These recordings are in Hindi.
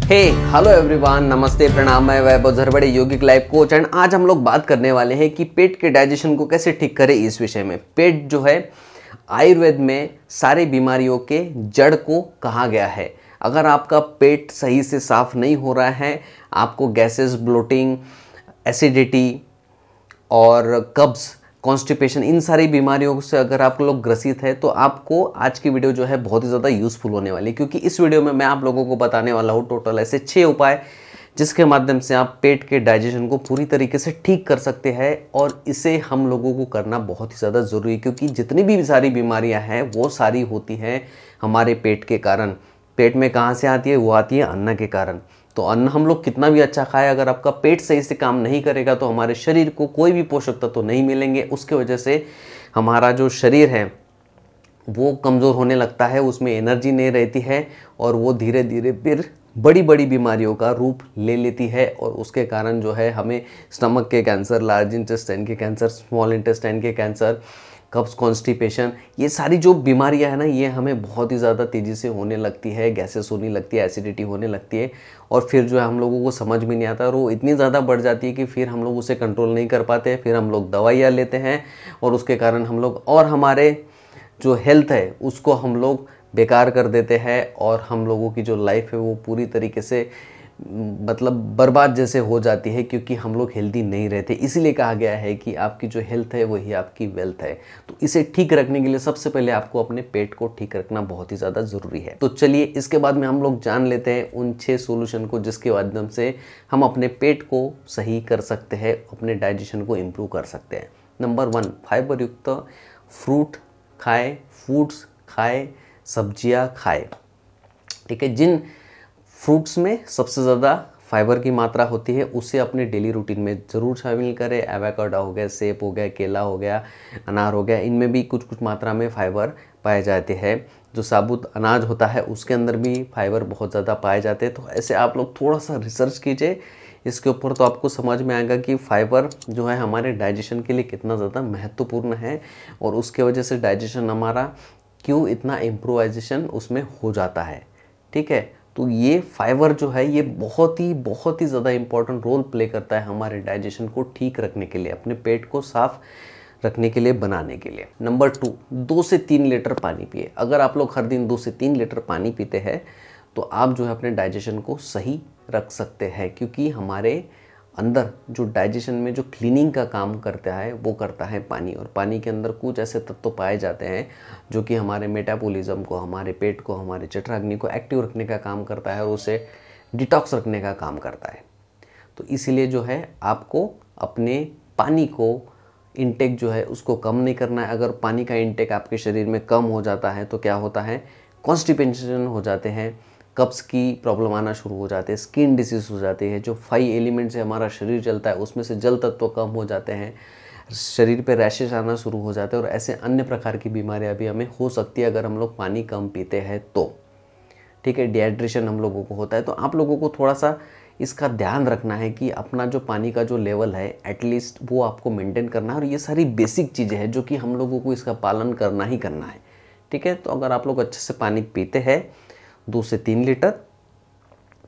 हे हेलो एवरीवन, नमस्ते, प्रणाम। मैं वैभव झरबड़े, योगिक लाइफ कोच। एंड आज हम लोग बात करने वाले हैं कि पेट के डाइजेशन को कैसे ठीक करें। इस विषय में पेट जो है आयुर्वेद में सारी बीमारियों के जड़ को कहा गया है। अगर आपका पेट सही से साफ नहीं हो रहा है, आपको गैसेस, ब्लोटिंग, एसिडिटी और कब्ज, कॉन्स्टिपेशन, इन सारी बीमारियों से अगर आप लोग ग्रसित है तो आपको आज की वीडियो जो है बहुत ही ज़्यादा यूज़फुल होने वाली है, क्योंकि इस वीडियो में मैं आप लोगों को बताने वाला हूँ टोटल ऐसे 6 उपाय जिसके माध्यम से आप पेट के डाइजेशन को पूरी तरीके से ठीक कर सकते हैं। और इसे हम लोगों को करना बहुत ही ज़्यादा ज़रूरी है, क्योंकि जितनी भी सारी बीमारियाँ हैं वो सारी होती हैं हमारे पेट के कारण। पेट में कहाँ से आती है? वो आती है अन्न के कारण। तो अन्न हम लोग कितना भी अच्छा खाए, अगर आपका पेट सही से काम नहीं करेगा तो हमारे शरीर को कोई भी पोषक तत्व तो नहीं मिलेंगे। उसके वजह से हमारा जो शरीर है वो कमज़ोर होने लगता है, उसमें एनर्जी नहीं रहती है और वो धीरे धीरे फिर बड़ी बड़ी बीमारियों का रूप ले लेती है। और उसके कारण जो है हमें स्टमक के कैंसर, लार्ज इंटेस्टाइन के कैंसर, स्मॉल इंटेस्टाइन के कैंसर, कब्ज, कॉन्स्टिपेशन, ये सारी जो बीमारियां है ना, ये हमें बहुत ही ज़्यादा तेज़ी से होने लगती है। गैसेस होने लगती है, एसिडिटी होने लगती है और फिर जो है हम लोगों को समझ में नहीं आता और वो इतनी ज़्यादा बढ़ जाती है कि फिर हम लोग उसे कंट्रोल नहीं कर पाते। फिर हम लोग दवाइयाँ लेते हैं और उसके कारण हम लोग और हमारे जो हेल्थ है उसको हम लोग बेकार कर देते हैं और हम लोगों की जो लाइफ है वो पूरी तरीके से मतलब बर्बाद जैसे हो जाती है, क्योंकि हम लोग हेल्दी नहीं रहते। इसीलिए कहा गया है कि आपकी जो हेल्थ है वही आपकी वेल्थ है। तो इसे ठीक रखने के लिए सबसे पहले आपको अपने पेट को ठीक रखना बहुत ही ज़्यादा ज़रूरी है। तो चलिए इसके बाद में हम लोग जान लेते हैं उन 6 सोल्यूशन को जिसके माध्यम से हम अपने पेट को सही कर सकते हैं, अपने डाइजेशन को इम्प्रूव कर सकते हैं। नंबर 1, फाइबर युक्त फ्रूट खाएँ, फूड्स खाएँ, सब्जियाँ खाएँ। ठीक है, जिन फ्रूट्स में सबसे ज़्यादा फाइबर की मात्रा होती है उसे अपने डेली रूटीन में ज़रूर शामिल करें। एवोकाडो हो गया, सेब हो गया, केला हो गया, अनार हो गया, इनमें भी कुछ कुछ मात्रा में फाइबर पाए जाते हैं। जो साबुत अनाज होता है उसके अंदर भी फाइबर बहुत ज़्यादा पाए जाते हैं। तो ऐसे आप लोग थोड़ा सा रिसर्च कीजिए इसके ऊपर, तो आपको समझ में आएगा कि फाइबर जो है हमारे डाइजेशन के लिए कितना ज़्यादा महत्वपूर्ण है और उसके वजह से डाइजेशन हमारा क्यों इतना इम्प्रोवाइजेशन उसमें हो जाता है। ठीक है, तो ये फाइबर जो है ये बहुत ही ज़्यादा इम्पॉर्टेंट रोल प्ले करता है हमारे डाइजेशन को ठीक रखने के लिए, अपने पेट को साफ रखने के लिए, बनाने के लिए। नंबर 2, 2 से 3 लीटर पानी पिए। अगर आप लोग हर दिन 2 से 3 लीटर पानी पीते हैं तो आप जो है अपने डाइजेशन को सही रख सकते हैं, क्योंकि हमारे अंदर जो डाइजेशन में जो क्लीनिंग का काम करता है वो करता है पानी। और पानी के अंदर कुछ ऐसे तत्व पाए जाते हैं जो कि हमारे मेटाबॉलिज्म को, हमारे पेट को, हमारे जठराग्नि को एक्टिव रखने का काम करता है और उसे डिटॉक्स रखने का काम करता है। तो इसीलिए जो है आपको अपने पानी को इंटेक जो है उसको कम नहीं करना है। अगर पानी का इंटेक आपके शरीर में कम हो जाता है तो क्या होता है? कॉन्स्टिपेशन हो जाते हैं, कब्ज की प्रॉब्लम आना शुरू हो जाते हैं, स्किन डिसीज हो जाती है। जो 5 एलिमेंट से हमारा शरीर चलता है उसमें से जल तत्व कम हो जाते हैं, शरीर पे रैशेस आना शुरू हो जाते हैं और ऐसे अन्य प्रकार की बीमारियां भी हमें हो सकती है अगर हम लोग पानी कम पीते हैं तो। ठीक है, डिहाइड्रेशन हम लोगों को होता है। तो आप लोगों को थोड़ा सा इसका ध्यान रखना है कि अपना जो पानी का जो लेवल है एटलीस्ट वो आपको मेंटेन करना है। और ये सारी बेसिक चीज़ें हैं जो कि हम लोगों को इसका पालन करना ही करना है। ठीक है, तो अगर आप लोग अच्छे से पानी पीते हैं 2 से 3 लीटर,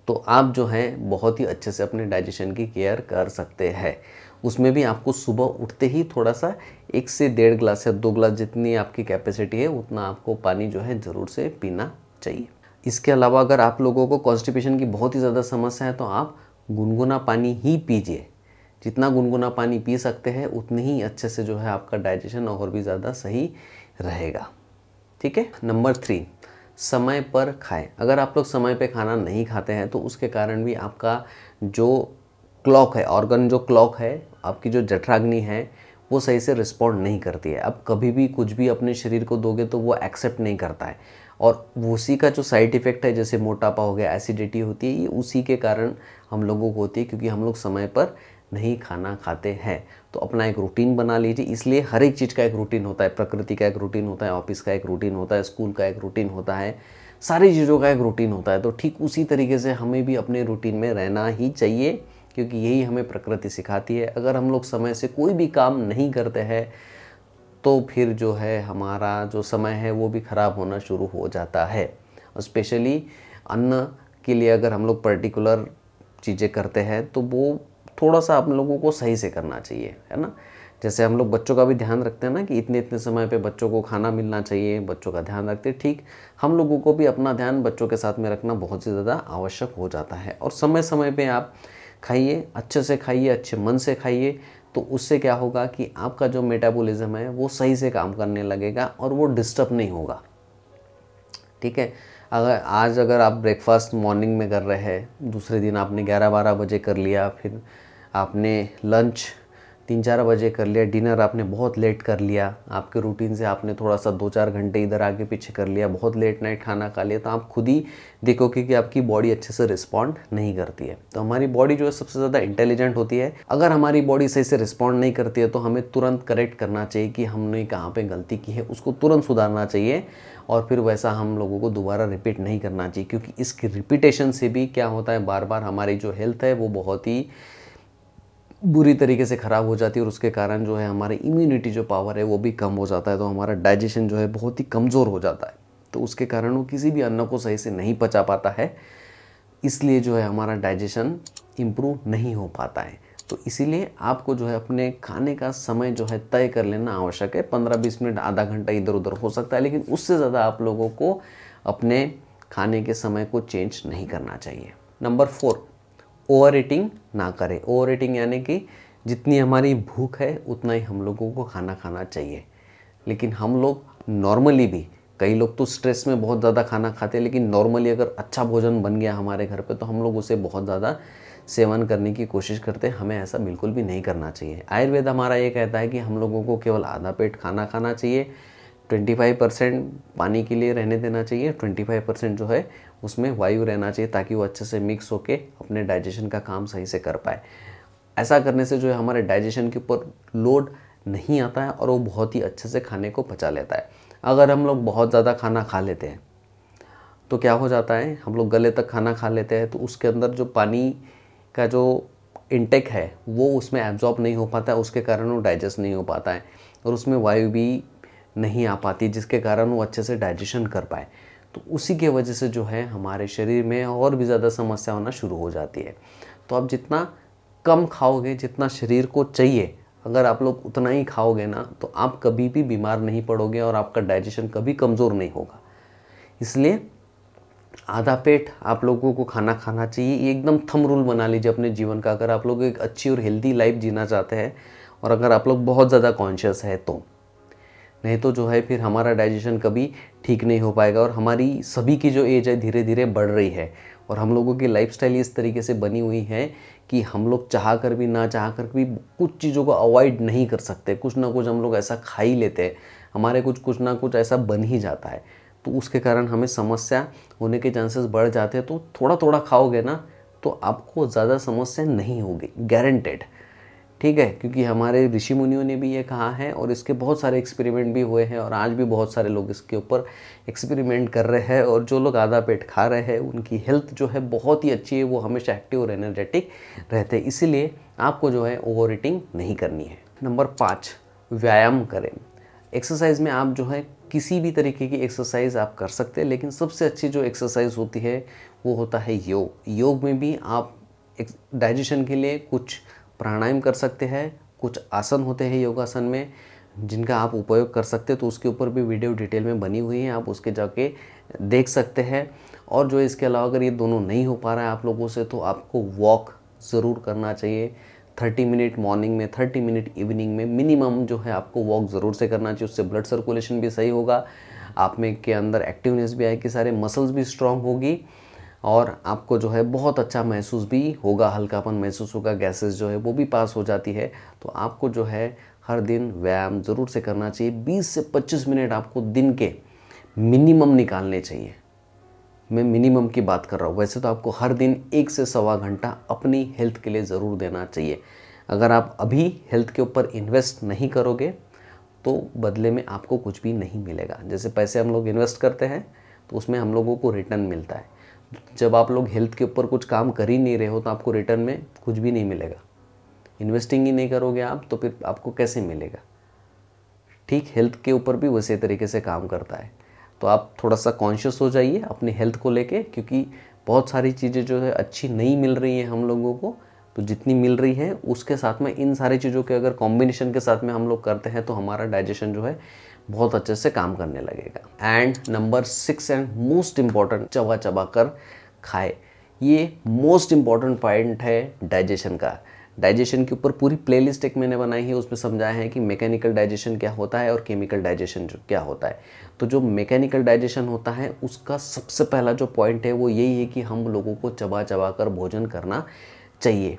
तो आप जो है बहुत ही अच्छे से अपने डाइजेशन की केयर कर सकते हैं। उसमें भी आपको सुबह उठते ही थोड़ा सा 1 से 1.5 गिलास या 2 गिलास जितनी आपकी कैपेसिटी है उतना आपको पानी जो है ज़रूर से पीना चाहिए। इसके अलावा अगर आप लोगों को कॉन्स्टिपेशन की बहुत ही ज़्यादा समस्या है तो आप गुनगुना पानी ही पीजिए। जितना गुनगुना पानी पी सकते हैं उतनी ही अच्छे से जो है आपका डाइजेशन और भी ज़्यादा सही रहेगा। ठीक है, नंबर 3, समय पर खाएं। अगर आप लोग समय पे खाना नहीं खाते हैं तो उसके कारण भी आपका जो क्लॉक है, ऑर्गन जो क्लॉक है, आपकी जो जठराग्नि है वो सही से रिस्पॉन्ड नहीं करती है। अब कभी भी कुछ भी अपने शरीर को दोगे तो वो एक्सेप्ट नहीं करता है और उसी का जो साइड इफ़ेक्ट है, जैसे मोटापा हो गया, एसिडिटी होती है, ये उसी के कारण हम लोगों को होती है, क्योंकि हम लोग समय पर नहीं खाना खाते हैं। तो अपना एक रूटीन बना लीजिए। इसलिए हर एक चीज़ का एक रूटीन होता है, प्रकृति का एक रूटीन होता है, ऑफिस का एक रूटीन होता है, स्कूल का एक रूटीन होता है, सारी चीज़ों का एक रूटीन होता है। तो ठीक उसी तरीके से हमें भी अपने रूटीन में रहना ही चाहिए, क्योंकि यही हमें प्रकृति सिखाती है। अगर हम लोग समय से कोई भी काम नहीं करते हैं तो फिर जो है हमारा जो समय है वो भी ख़राब होना शुरू हो जाता है। और स्पेशली अन्न के लिए अगर हम लोग पर्टिकुलर चीज़ें करते हैं तो वो थोड़ा सा आप लोगों को सही से करना चाहिए, है ना। जैसे हम लोग बच्चों का भी ध्यान रखते हैं ना कि इतने इतने समय पे बच्चों को खाना मिलना चाहिए, बच्चों का ध्यान रखते हैं, ठीक हम लोगों को भी अपना ध्यान बच्चों के साथ में रखना बहुत ही ज़्यादा आवश्यक हो जाता है। और समय समय पे आप खाइए, अच्छे से खाइए, अच्छे मन से खाइए, तो उससे क्या होगा कि आपका जो मेटाबॉलिज्म है वो सही से काम करने लगेगा और वो डिस्टर्ब नहीं होगा, ठीक है। अगर आप ब्रेकफास्ट मॉर्निंग में कर रहे हैं, दूसरे दिन आपने 11-12 बजे कर लिया, फिर आपने लंच 3-4 बजे कर लिया, डिनर आपने बहुत लेट कर लिया, आपके रूटीन से आपने थोड़ा सा 2-4 घंटे इधर आगे पीछे कर लिया, बहुत लेट नाइट खाना खा लिया, तो आप खुद ही देखोगे कि आपकी बॉडी अच्छे से रिस्पॉन्ड नहीं करती है। तो हमारी बॉडी जो है सबसे ज़्यादा इंटेलिजेंट होती है। अगर हमारी बॉडी सही से रिस्पॉन्ड नहीं करती है तो हमें तुरंत करेक्ट करना चाहिए कि हमने कहाँ पर गलती की है, उसको तुरंत सुधारना चाहिए और फिर वैसा हम लोगों को दोबारा रिपीट नहीं करना चाहिए, क्योंकि इसकी रिपीटेशन से भी क्या होता है, बार बार हमारी जो हेल्थ है वो बहुत ही बुरी तरीके से ख़राब हो जाती है और उसके कारण जो है हमारी इम्यूनिटी जो पावर है वो भी कम हो जाता है, तो हमारा डाइजेशन जो है बहुत ही कमज़ोर हो जाता है। तो उसके कारण वो किसी भी अन्न को सही से नहीं पचा पाता है, इसलिए जो है हमारा डाइजेशन इम्प्रूव नहीं हो पाता है। तो इसीलिए आपको जो है अपने खाने का समय जो है तय कर लेना आवश्यक है। 15-20 मिनट, आधा घंटा इधर उधर हो सकता है, लेकिन उससे ज़्यादा आप लोगों को अपने खाने के समय को चेंज नहीं करना चाहिए। नंबर 4, ओवर ईटिंग ना करें। ओवर ईटिंग यानी कि जितनी हमारी भूख है उतना ही हम लोगों को खाना खाना चाहिए। लेकिन हम लोग नॉर्मली भी, कई लोग तो स्ट्रेस में बहुत ज़्यादा खाना खाते हैं, लेकिन नॉर्मली अगर अच्छा भोजन बन गया हमारे घर पे तो हम लोग उसे बहुत ज़्यादा सेवन करने की कोशिश करते हैं। हमें ऐसा बिल्कुल भी नहीं करना चाहिए। आयुर्वेद हमारा ये कहता है कि हम लोगों को केवल आधा पेट खाना खाना चाहिए, 25% पानी के लिए रहने देना चाहिए, 25% जो है उसमें वायु रहना चाहिए, ताकि वो अच्छे से मिक्स होके अपने डाइजेशन का काम सही से कर पाए। ऐसा करने से जो है हमारे डाइजेशन के ऊपर लोड नहीं आता है और वो बहुत ही अच्छे से खाने को पचा लेता है। अगर हम लोग बहुत ज़्यादा खाना खा लेते हैं तो क्या हो जाता है, हम लोग गले तक खाना खा लेते हैं तो उसके अंदर जो पानी का जो इंटेक है वो उसमें एब्जॉर्ब नहीं हो पाता है, उसके कारण वो डाइजेस्ट नहीं हो पाता है और उसमें वायु भी नहीं आ पाती, जिसके कारण वो अच्छे से डाइजेशन कर पाए। तो उसी के वजह से जो है हमारे शरीर में और भी ज़्यादा समस्या होना शुरू हो जाती है। तो आप जितना कम खाओगे, जितना शरीर को चाहिए, अगर आप लोग उतना ही खाओगे ना, तो आप कभी भी बीमार नहीं पड़ोगे और आपका डाइजेशन कभी कमज़ोर नहीं होगा। इसलिए आधा पेट आप लोगों को खाना खाना चाहिए। ये एकदम थंब रूल बना लीजिए अपने जीवन का, अगर आप लोग एक अच्छी और हेल्दी लाइफ जीना चाहते हैं और अगर आप लोग बहुत ज़्यादा कॉन्शियस है तो। नहीं तो जो है फिर हमारा डाइजेशन कभी ठीक नहीं हो पाएगा। और हमारी सभी की जो एज है धीरे धीरे बढ़ रही है और हम लोगों की लाइफस्टाइल इस तरीके से बनी हुई है कि हम लोग चाह कर भी ना चाह कर भी कुछ चीज़ों को अवॉइड नहीं कर सकते। कुछ ना कुछ हम लोग ऐसा खा ही लेते हैं, हमारे कुछ ना कुछ ऐसा बन ही जाता है, तो उसके कारण हमें समस्या होने के चांसेस बढ़ जाते हैं। तो थोड़ा थोड़ा खाओगे ना तो आपको ज़्यादा समस्या नहीं होगी, गारंटेड, ठीक है। क्योंकि हमारे ऋषि मुनियों ने भी ये कहा है और इसके बहुत सारे एक्सपेरिमेंट भी हुए हैं और आज भी बहुत सारे लोग इसके ऊपर एक्सपेरिमेंट कर रहे हैं। और जो लोग आधा पेट खा रहे हैं उनकी हेल्थ जो है बहुत ही अच्छी है, वो हमेशा एक्टिव और एनर्जेटिक रहते हैं। इसीलिए आपको जो है ओवर ईटिंग नहीं करनी है। नंबर 5, व्यायाम करें। एक्सरसाइज में आप जो है किसी भी तरीके की एक्सरसाइज आप कर सकते हैं, लेकिन सबसे अच्छी जो एक्सरसाइज होती है वो होता है योग। योग में भी आप डाइजेशन के लिए कुछ प्राणायाम कर सकते हैं, कुछ आसन होते हैं योगासन में जिनका आप उपयोग कर सकते हैं। तो उसके ऊपर भी वीडियो डिटेल में बनी हुई है, आप उसके जाके देख सकते हैं। और जो इसके अलावा अगर ये दोनों नहीं हो पा रहा है आप लोगों से तो आपको वॉक ज़रूर करना चाहिए। 30 मिनट मॉर्निंग में, 30 मिनट इवनिंग में मिनिमम जो है आपको वॉक ज़रूर से करना चाहिए। उससे ब्लड सर्कुलेशन भी सही होगा, आप में के अंदर एक्टिवनेस भी आएगी, सारे मसल्स भी स्ट्रांग होगी और आपको जो है बहुत अच्छा महसूस भी होगा, हल्कापन महसूस होगा, गैसेस जो है वो भी पास हो जाती है। तो आपको जो है हर दिन व्यायाम ज़रूर से करना चाहिए। 20 से 25 मिनट आपको दिन के मिनिमम निकालने चाहिए। मैं मिनिमम की बात कर रहा हूँ, वैसे तो आपको हर दिन 1 से सवा घंटा अपनी हेल्थ के लिए ज़रूर देना चाहिए। अगर आप अभी हेल्थ के ऊपर इन्वेस्ट नहीं करोगे तो बदले में आपको कुछ भी नहीं मिलेगा। जैसे पैसे हम लोग इन्वेस्ट करते हैं तो उसमें हम लोगों को रिटर्न मिलता है। जब आप लोग हेल्थ के ऊपर कुछ काम कर ही नहीं रहे हो तो आपको रिटर्न में कुछ भी नहीं मिलेगा। इन्वेस्टिंग ही नहीं करोगे आप तो फिर आपको कैसे मिलेगा। ठीक हेल्थ के ऊपर भी वैसे तरीके से काम करता है। तो आप थोड़ा सा कॉन्शियस हो जाइए अपनी हेल्थ को लेके, क्योंकि बहुत सारी चीज़ें जो है अच्छी नहीं मिल रही हैं हम लोगों को, तो जितनी मिल रही है उसके साथ में इन सारी चीज़ों के अगर कॉम्बिनेशन के साथ में हम लोग करते हैं तो हमारा डाइजेशन जो है बहुत अच्छे से काम करने लगेगा। And number 6 and most important, चबा चबा कर खाए। ये मोस्ट इम्पॉर्टेंट पॉइंट है डाइजेशन का। डाइजेशन के ऊपर पूरी प्लेलिस्ट एक मैंने बनाई है, उसमें समझाया है कि मैकेनिकल डाइजेशन क्या होता है और केमिकल डाइजेशन जो क्या होता है। तो जो मैकेनिकल डाइजेशन होता है उसका सबसे पहला जो पॉइंट है वो यही है कि हम लोगों को चबा चबा कर भोजन करना चाहिए।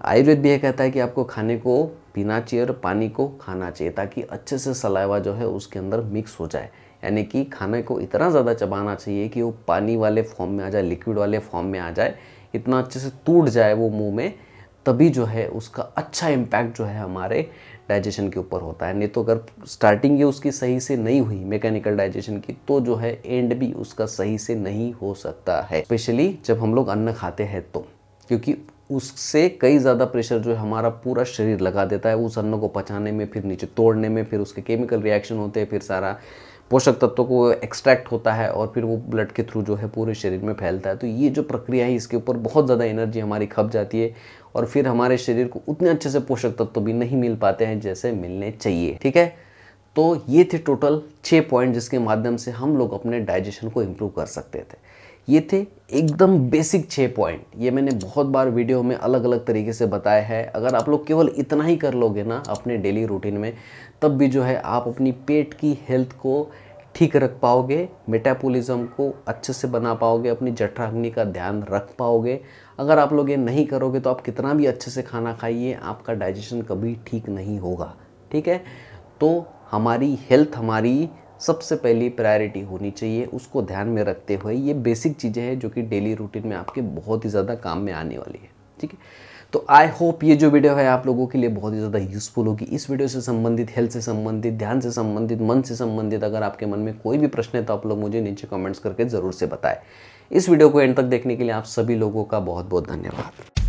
आयुर्वेद भी यह कहता है कि आपको खाने को पीना चाहिए और पानी को खाना चाहिए, ताकि अच्छे से सलाइवा जो है उसके अंदर मिक्स हो जाए। यानी कि खाने को इतना ज़्यादा चबाना चाहिए कि वो पानी वाले फॉर्म में आ जाए, लिक्विड वाले फॉर्म में आ जाए, इतना अच्छे से टूट जाए वो मुंह में, तभी जो है उसका अच्छा इम्पैक्ट जो है हमारे डाइजेशन के ऊपर होता है। नहीं तो अगर स्टार्टिंग ही उसकी सही से नहीं हुई मैकेनिकल डाइजेशन की, तो जो है एंड भी उसका सही से नहीं हो सकता है, स्पेशली जब हम लोग अन्न खाते हैं तो, क्योंकि उससे कई ज़्यादा प्रेशर जो है हमारा पूरा शरीर लगा देता है उस अन्न को पचाने में, फिर नीचे तोड़ने में, फिर उसके केमिकल रिएक्शन होते हैं, फिर सारा पोषक तत्वों को एक्सट्रैक्ट होता है और फिर वो ब्लड के थ्रू जो है पूरे शरीर में फैलता है। तो ये जो प्रक्रिया है इसके ऊपर बहुत ज़्यादा एनर्जी हमारी खप जाती है और फिर हमारे शरीर को उतने अच्छे से पोषक तत्व भी नहीं मिल पाते हैं जैसे मिलने चाहिए। ठीक है, तो ये थे टोटल 6 पॉइंट जिसके माध्यम से हम लोग अपने डाइजेशन को इम्प्रूव कर सकते थे। ये थे एकदम बेसिक 6 पॉइंट। ये मैंने बहुत बार वीडियो में अलग अलग तरीके से बताया है। अगर आप लोग केवल इतना ही कर लोगे ना अपने डेली रूटीन में, तब भी जो है आप अपनी पेट की हेल्थ को ठीक रख पाओगे, मेटाबॉलिज्म को अच्छे से बना पाओगे, अपनी जठराग्नि का ध्यान रख पाओगे। अगर आप लोग ये नहीं करोगे तो आप कितना भी अच्छे से खाना खाइए, आपका डाइजेशन कभी ठीक नहीं होगा। ठीक है, तो हमारी हेल्थ हमारी सबसे पहली प्रायोरिटी होनी चाहिए, उसको ध्यान में रखते हुए ये बेसिक चीज़ें हैं जो कि डेली रूटीन में आपके बहुत ही ज़्यादा काम में आने वाली है। ठीक है, तो आई होप ये जो वीडियो है आप लोगों के लिए बहुत ही ज़्यादा यूज़फुल होगी। इस वीडियो से संबंधित, हेल्थ से संबंधित, ध्यान से संबंधित, मन से संबंधित अगर आपके मन में कोई भी प्रश्न है तो आप लोग मुझे नीचे कमेंट्स करके ज़रूर से बताएं। इस वीडियो को एंड तक देखने के लिए आप सभी लोगों का बहुत बहुत धन्यवाद।